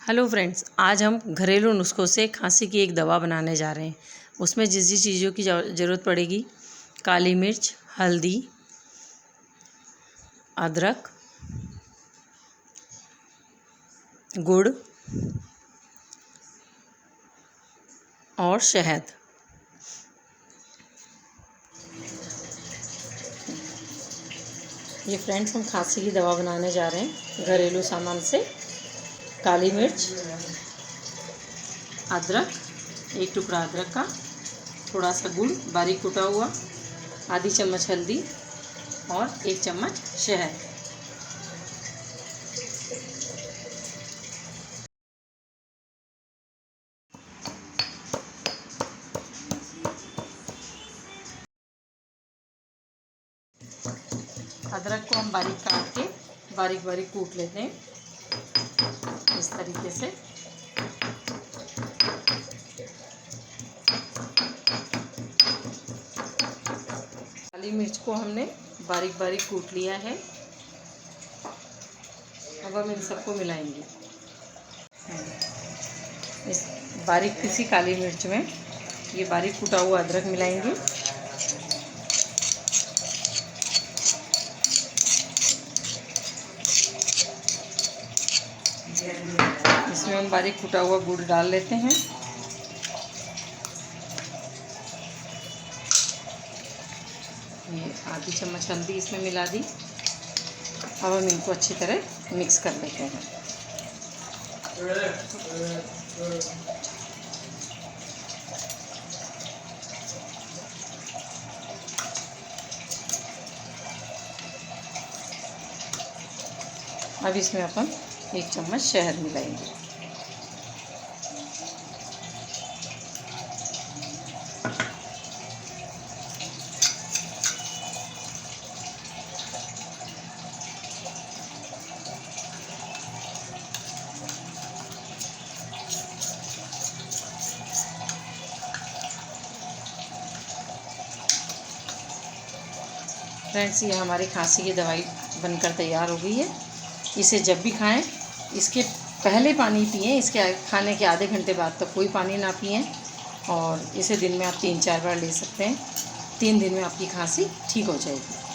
Hello friends, आज हम घरेलू नुस्खों से खांसी की एक दवा बनाने जा रहे हैं। उसमें जिस जिस चीज़ों की ज़रूरत पड़ेगी, काली मिर्च, हल्दी, अदरक, गुड़ और शहद। ये फ्रेंड्स, हम खांसी की दवा बनाने जा रहे हैं घरेलू सामान से। काली मिर्च, अदरक, एक टुकड़ा अदरक का, थोड़ा सा गुड़ बारीक कुटा हुआ, आधी चम्मच हल्दी और 1 चम्मच शहद। अदरक को हम बारीक काट के बारीक बारीक कूट लेते हैं इस तरीके से। काली मिर्च को हमने बारीक बारीक कूट लिया है। अब हम इन सबको मिलाएंगे। इस बारीक पीसी काली मिर्च में ये बारीक कूटा हुआ अदरक मिलाएंगे। इसमें हम बारीक कूटा हुआ गुड़ डाल लेते हैं। ये आधी चम्मच हल्दी इसमें मिला दी। अब हम इनको अच्छी तरह मिक्स कर लेते हैं। अब इसमें अपन 1 चम्मच शहद मिलाएंगे। फ्रेंड्स, ये हमारी खांसी की दवाई बनकर तैयार हो गई है। इसे जब भी खाएं, इसके पहले पानी पिएं, इसके खाने के आधे घंटे बाद तक कोई पानी ना पिएं। और इसे दिन में आप 3-4 बार ले सकते हैं। 3 दिन में आपकी खांसी ठीक हो जाएगी।